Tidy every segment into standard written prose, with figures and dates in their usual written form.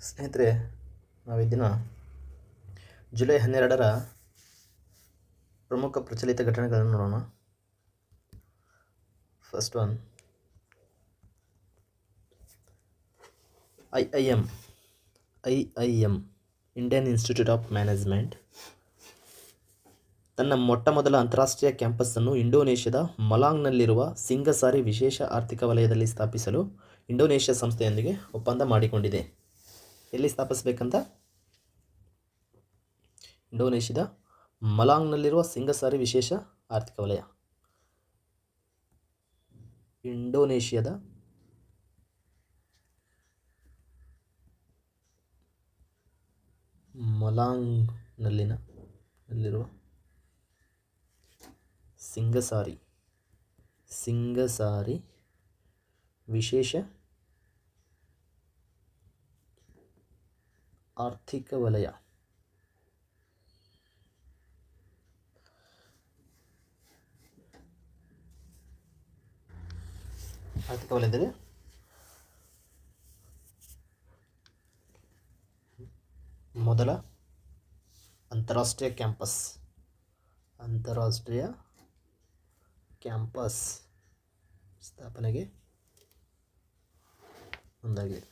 ಸ್ನೇಹಿತರೆ, ನಾವು ಈ ದಿನ ಜುಲೈ 12ರ ಪ್ರಮುಖ ಪ್ರಚಲಿತ ಘಟನೆಗಳನ್ನು ನೋಡೋಣ. First one, IIM Indian institute of management ತನ್ನ ಮೊಟ್ಟಮೊದಲ ಅಂತಾರಾಷ್ಟ್ರೀಯ ಕ್ಯಾಂಪಸ್ಸನ್ನು ಇಂಡೋನೇಷ್ಯಾದ ಮಲಾಂಗ್ನಲ್ಲಿರುವ ಸಿಂಗಸಾರಿ ವಿಶೇಷ ಆರ್ಥಿಕ ವಲಯದಲ್ಲಿ ಸ್ಥಾಪಿಸಲು ಇಂಡೋನೇಷ್ಯಾ ಸಂಸ್ಥೆಯೊಂದಿಗೆ ಒಪ್ಪಂದ ಮಾಡಿಕೊಂಡಿದೆ. ಎಲ್ಲಿ ಸ್ಥಾಪಿಸಬೇಕಂತ? ಇಂಡೋನೇಷ್ಯಾದ ಮಲಾಂಗ್ನಲ್ಲಿರುವ ಸಿಂಗಸಾರಿ ವಿಶೇಷ ಆರ್ಥಿಕ ವಲಯ. ಇಂಡೋನೇಷ್ಯಾದ ಮಲಾಂಗ್ನಲ್ಲಿರುವ ಸಿಂಗಸಾರಿ ವಿಶೇಷ ಆರ್ಥಿಕ ವಲಯ. ಆರ್ಥಿಕ ವಲಯದಲ್ಲಿ ಮೊದಲ ಅಂತಾರಾಷ್ಟ್ರೀಯ ಕ್ಯಾಂಪಸ್ ಸ್ಥಾಪನೆಗೆ ಮುಂದಾಗಿದೆ.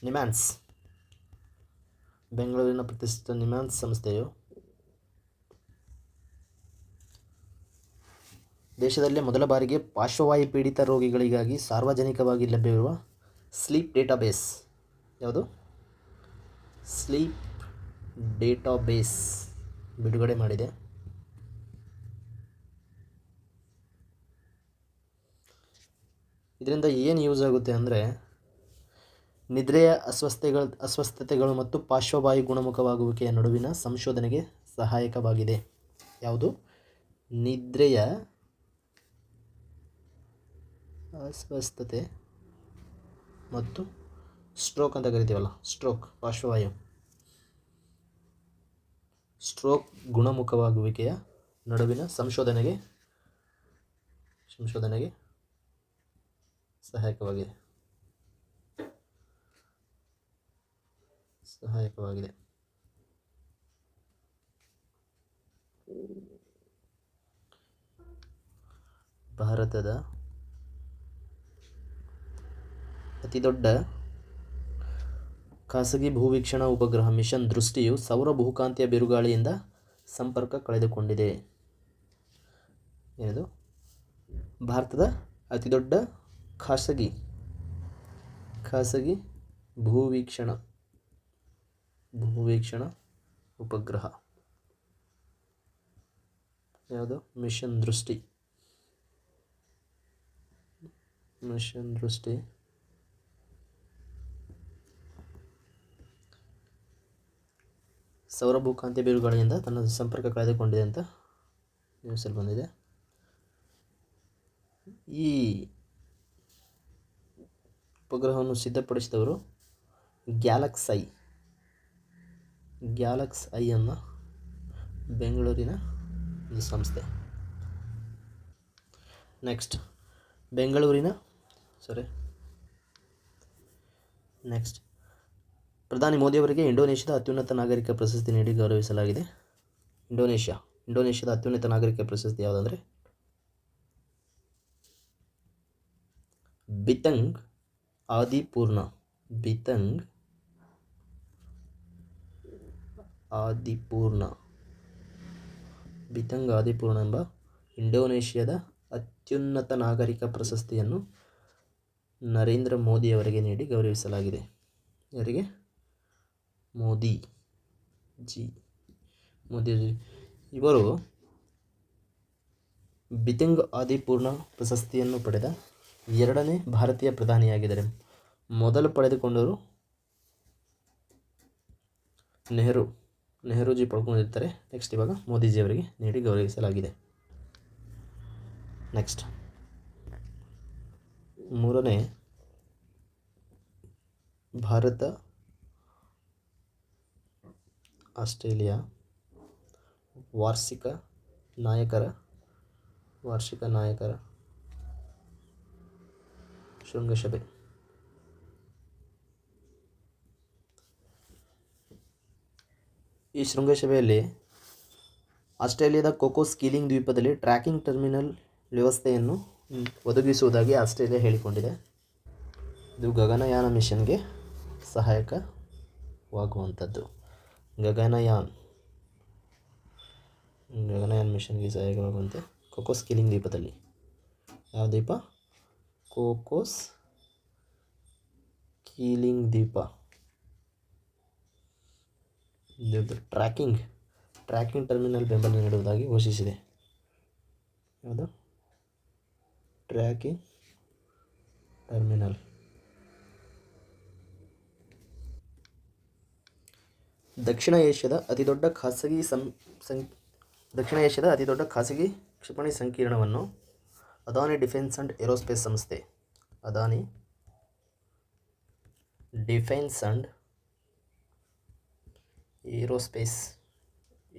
ನಿಮ್ಹಾನ್ಸ್, ಬೆಂಗಳೂರಿನ ಪ್ರತಿಷ್ಠಿತ ನಿಮ್ಹಾನ್ಸ್ ಸಂಸ್ಥೆಯು ದೇಶದಲ್ಲೇ ಮೊದಲ ಬಾರಿಗೆ ಪಾರ್ಶ್ವವಾಯು ಪೀಡಿತ ರೋಗಿಗಳಿಗಾಗಿ ಸಾರ್ವಜನಿಕವಾಗಿ ಲಭ್ಯವಿರುವ ಸ್ಲೀಪ್ ಡೇಟಾಬೇಸ್ ಯಾವುದು? ಸ್ಲೀಪ್ ಡೇಟಾಬೇಸ್ ಬಿಡುಗಡೆ ಮಾಡಿದೆ. ಇದರಿಂದ ಏನು ಯೂಸ್ ಆಗುತ್ತೆ ಅಂದರೆ, ನಿದ್ರೆಯ ಅಸ್ವಸ್ಥತೆಗಳು ಮತ್ತು ಪಾರ್ಶ್ವವಾಯು ಗುಣಮುಖವಾಗುವಿಕೆಯ ನಡುವಿನ ಸಂಶೋಧನೆಗೆ ಸಹಾಯಕವಾಗಿದೆ. ಯಾವುದು? ನಿದ್ರೆಯ ಅಸ್ವಸ್ಥತೆ ಮತ್ತು ಸ್ಟ್ರೋಕ್ ಅಂತ ಕರಿತೀವಲ್ಲ, ಪಾರ್ಶ್ವವಾಯು ಸ್ಟ್ರೋಕ್ ಗುಣಮುಖವಾಗುವಿಕೆಯ ನಡುವಿನ ಸಂಶೋಧನೆಗೆ ಸಹಾಯಕವಾಗಿದೆ. ಭಾರತದ ಅತಿದೊಡ್ಡ ಖಾಸಗಿ ಭೂವೀಕ್ಷಣಾ ಉಪಗ್ರಹ ಮಿಷನ್ ದೃಷ್ಟಿಯು ಸೌರ ಭೂಕಾಂತೀಯ ಬಿರುಗಾಳಿಯಿಂದ ಸಂಪರ್ಕ ಕಳೆದುಕೊಂಡಿದೆ. ಏನದು? ಭಾರತದ ಅತಿದೊಡ್ಡ ಖಾಸಗಿ ಭೂವೀಕ್ಷಣಾ ಉಪಗ್ರಹ ಯಾವುದು? ಮಿಷನ್ ದೃಷ್ಟಿ. ಸೌರ ಭೂಕಾಂತೀಯ ಬಿರುಗಾಳಿಯಿಂದ ತನ್ನ ಸಂಪರ್ಕ ಕಳೆದುಕೊಂಡಿದೆ ಅಂತ ನ್ಯೂಸಲ್ಲಿ ಬಂದಿದೆ. ಈ ಉಪಗ್ರಹವನ್ನು ಸಿದ್ಧಪಡಿಸಿದವರು ಗ್ಯಾಲಕ್ಸ್ ಐ ಅನ್ನೋ ಬೆಂಗಳೂರಿನ ಒಂದು ಸಂಸ್ಥೆ. ನೆಕ್ಸ್ಟ್ ಪ್ರಧಾನಿ ಮೋದಿಯವರಿಗೆ ಇಂಡೋನೇಷ್ಯಾದ ಅತ್ಯುನ್ನತ ನಾಗರಿಕ ಪ್ರಶಸ್ತಿ ನೀಡಿ ಗೌರವಿಸಲಾಗಿದೆ. ಇಂಡೋನೇಷ್ಯಾದ ಅತ್ಯುನ್ನತ ನಾಗರಿಕ ಪ್ರಶಸ್ತಿ ಯಾವುದಂದರೆ ಬಿತಂಗ್ ಆದಿಪೂರ್ಣ ಎಂಬ ಇಂಡೋನೇಷ್ಯಾದ ಅತ್ಯುನ್ನತ ನಾಗರಿಕ ಪ್ರಶಸ್ತಿಯನ್ನು ನರೇಂದ್ರ ಮೋದಿಯವರಿಗೆ ನೀಡಿ ಗೌರವಿಸಲಾಗಿದೆ. ಯಾರಿಗೆ? ಮೋದಿಜಿ. ಇವರು ಬಿತಂಗ್ ಆದಿಪೂರ್ಣ ಪ್ರಶಸ್ತಿಯನ್ನು ಪಡೆದ ಎರಡನೇ ಭಾರತೀಯ ಪ್ರಧಾನಿಯಾಗಿದ್ದಾರೆ. ಮೊದಲು ಪಡೆದುಕೊಂಡವರು ನೆಹರೂಜಿ ಪಡ್ಕೊಂಡಿರ್ತಾರೆ. ನೆಕ್ಸ್ಟ್ ಇವಾಗ ಮೋದಿಜಿಯವರಿಗೆ ನೀಡಿ ಗೌರವಿಸಲಾಗಿದೆ. ನೆಕ್ಸ್ಟ್ ಮೂರನೇ, ಭಾರತ ಆಸ್ಟ್ರೇಲಿಯಾ ವಾರ್ಷಿಕ ನಾಯಕರ ಶೃಂಗಸಭೆ. ಈ ಶೃಂಗಸಭೆಯಲ್ಲಿ ಆಸ್ಟ್ರೇಲಿಯಾದ ಕೊಕೋಸ್ ಕೀಲಿಂಗ್ ದ್ವೀಪದಲ್ಲಿ ಟ್ರ್ಯಾಕಿಂಗ್ ಟರ್ಮಿನಲ್ ವ್ಯವಸ್ಥೆಯನ್ನು ಒದಗಿಸುವುದಾಗಿ ಆಸ್ಟ್ರೇಲಿಯಾ ಹೇಳಿಕೊಂಡಿದೆ. ಇದು ಗಗನಯಾನ ಮಿಷನ್ಗೆ ಸಹಾಯಕವಾಗುವಂಥದ್ದು. ಗಗನಯಾನ್ ಮಿಷನ್ಗೆ ಸಹಾಯಕವಾಗುವಂತೆ ಕೊಕೋಸ್ ಕೀಲಿಂಗ್ ದ್ವೀಪದಲ್ಲಿ. ಯಾವ ದ್ವೀಪ? ಕೊಕೋಸ್ ಕೀಲಿಂಗ್ ದ್ವೀಪ. ಟ್ರ್ಯಾಕಿಂಗ್ ಟರ್ಮಿನಲ್ ಬೆಂಬಲ ನೀಡುವುದಾಗಿ ಘೋಷಿಸಿದೆ. ಯಾವುದು? Tracking terminal. ದಕ್ಷಿಣ ಏಷ್ಯಾದ ಅತಿದೊಡ್ಡ ಖಾಸಗಿ ಕ್ಷಿಪಣಿ ಸಂಕೀರ್ಣವನ್ನು ಅದಾನಿ ಡಿಫೆನ್ಸ್ ಅಂಡ್ ಏರೋಸ್ಪೇಸ್ ಸಂಸ್ಥೆ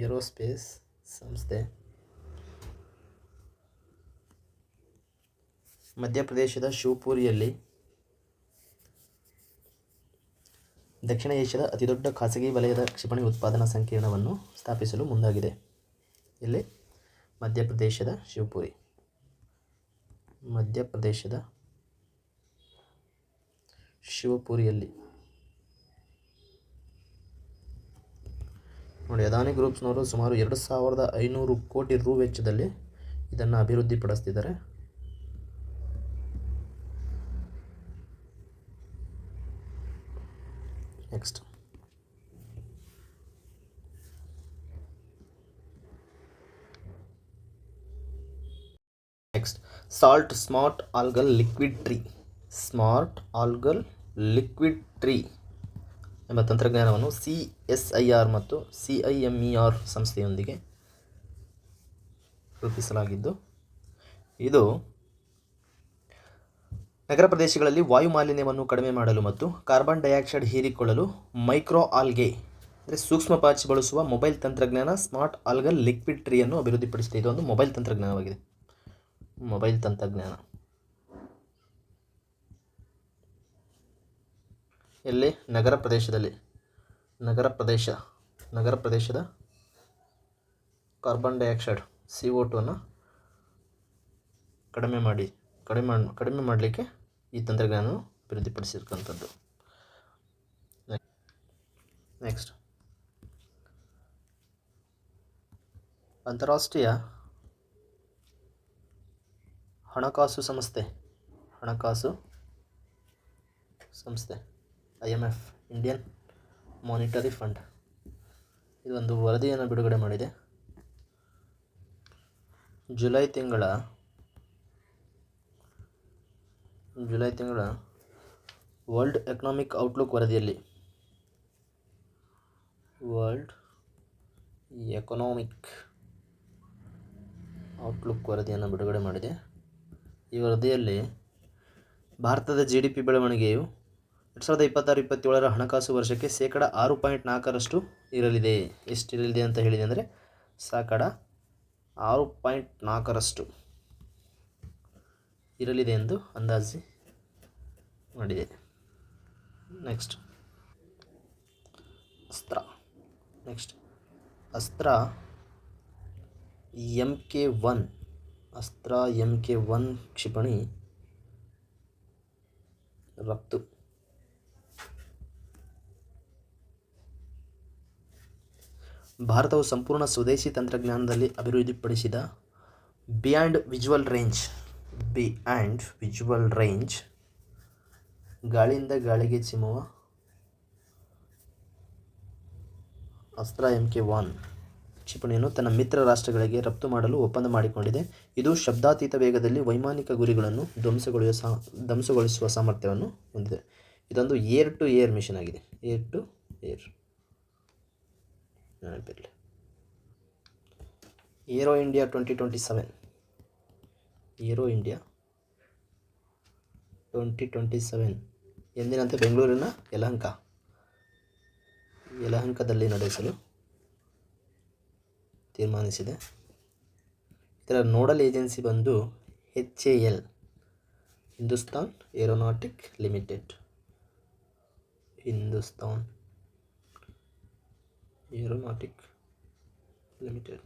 ಏರೋಸ್ಪೇಸ್ ಸಂಸ್ಥೆ ಮಧ್ಯಪ್ರದೇಶದ ಶಿವಪುರಿಯಲ್ಲಿ ದಕ್ಷಿಣ ಏಷ್ಯಾದ ಅತಿದೊಡ್ಡ ಖಾಸಗಿ ವಲಯದ ಕ್ಷಿಪಣಿ ಉತ್ಪಾದನಾ ಸಂಕೀರ್ಣವನ್ನು ಸ್ಥಾಪಿಸಲು ಮುಂದಾಗಿದೆ. ಇಲ್ಲಿ ಮಧ್ಯಪ್ರದೇಶದ ಶಿವಪುರಿಯಲ್ಲಿ ನೋಡಿ. ಅದಾನಿ ಗ್ರೂಪ್ಸ್ನವರು ಸುಮಾರು 2500 ಕೋಟಿ ರು ವೆಚ್ಚದಲ್ಲಿ ಇದನ್ನು ಅಭಿವೃದ್ಧಿಪಡಿಸ್ತಿದ್ದಾರೆ. Next salt smart algal liquid tree ಎಂಬ ತಂತ್ರಜ್ಞಾನವನ್ನು CSIR ಮತ್ತು CIMER ಸಂಸ್ಥೆಯೊಂದಿಗೆ ರೂಪಿಸಲಾಗಿದ್ದು, ಇದು ನಗರ ಪ್ರದೇಶಗಳಲ್ಲಿ ವಾಯು ಮಾಲಿನ್ಯವನ್ನು ಕಡಿಮೆ ಮಾಡಲು ಮತ್ತು ಕಾರ್ಬನ್ ಡೈಆಕ್ಸೈಡ್ ಹೀರಿಕೊಳ್ಳಲು ಮೈಕ್ರೋ ಆಲ್ಗೆ ಅಂದರೆ ಸೂಕ್ಷ್ಮ ಪಾಚಿ ಬಳಸುವ ಮೊಬೈಲ್ ತಂತ್ರಜ್ಞಾನ ಸ್ಮಾರ್ಟ್ ಆಲ್ಗಲ್ ಲಿಕ್ವಿಡ್ ಟ್ರೀಯನ್ನು ಅಭಿವೃದ್ಧಿಪಡಿಸಿದೆ. ಇದೊಂದು ಮೊಬೈಲ್ ತಂತ್ರಜ್ಞಾನವಾಗಿದೆ. ಎಲ್ಲಿ? ನಗರ ಪ್ರದೇಶದ ಕಾರ್ಬನ್ ಡೈಆಕ್ಸೈಡ್ CO2 ಕಡಿಮೆ ಮಾಡಲಿಕ್ಕೆ ಈ ತಂತ್ರಜ್ಞಾನ ಅಭಿವೃದ್ಧಿಪಡಿಸಿರ್ತಕ್ಕಂಥದ್ದು. ನೆಕ್ಸ್ಟ್ ಅಂತಾರಾಷ್ಟ್ರೀಯ ಹಣಕಾಸು ಸಂಸ್ಥೆ IMF, ಇಂಡಿಯನ್ ಮಾನಿಟರಿ ಫಂಡ್, ಇದೊಂದು ವರದಿಯನ್ನು ಬಿಡುಗಡೆ ಮಾಡಿದೆ. ಜುಲೈ ತಿಂಗಳ ವರ್ಲ್ಡ್ ಎಕನಾಮಿಕ್ ಔಟ್ಲುಕ್ ವರದಿಯಲ್ಲಿ ವರದಿಯನ್ನು ಬಿಡುಗಡೆ ಮಾಡಿದೆ. ಈ ವರದಿಯಲ್ಲಿ ಭಾರತದ GDP ಬೆಳವಣಿಗೆಯು 2026-27 ಹಣಕಾಸು ವರ್ಷಕ್ಕೆ 6.4% ಇರಲಿದೆ. ಎಷ್ಟಿರಲಿದೆ ಅಂತ ಹೇಳಿದೆ ಅಂದರೆ 6.4% ಇರಲಿದೆ ಎಂದು ಅಂದಾಜು ಮಾಡಿದೆ. ನೆಕ್ಸ್ಟ್ ಅಸ್ತ್ರ MK1 ಕ್ಷಿಪಣಿ ರಫ್ತು. ಭಾರತವು ಸಂಪೂರ್ಣ ಸ್ವದೇಶಿ ತಂತ್ರಜ್ಞಾನದಲ್ಲಿ ಅಭಿವೃದ್ಧಿಪಡಿಸಿದ ಬಿಯಾಂಡ್ ವಿಜುವಲ್ ರೇಂಜ್ ಗಾಳಿಯಿಂದ ಗಾಳಿಗೆ ಚಿಮ್ಮುವ ಅಸ್ತ್ರ MK1 ಕ್ಷಿಪಣಿಯನ್ನು ತನ್ನ ಮಿತ್ರ ರಾಷ್ಟ್ರಗಳಿಗೆ ರಫ್ತು ಮಾಡಲು ಒಪ್ಪಂದ ಮಾಡಿಕೊಂಡಿದೆ. ಇದು ಶಬ್ದಾತೀತ ವೇಗದಲ್ಲಿ ವೈಮಾನಿಕ ಗುರಿಗಳನ್ನು ಧ್ವಂಸಗೊಳಿಸುವ ಸಾಮರ್ಥ್ಯವನ್ನು ಹೊಂದಿದೆ. ಇದೊಂದು ಏರ್ ಟು ಏರ್ ಮಿಷನ್ ಆಗಿದೆ. ಏರೋ ಇಂಡಿಯಾ 2027 ಎಂದಿನಂತೆ ಬೆಂಗಳೂರಿನ ಯಲಹಂಕದಲ್ಲಿ ನಡೆಸಲು ತೀರ್ಮಾನಿಸಿದೆ. ಇದರ ನೋಡಲ್ ಏಜೆನ್ಸಿ ಬಂದು HAL. Hindustan aeronautic limited. Hindustan aeronautic limited.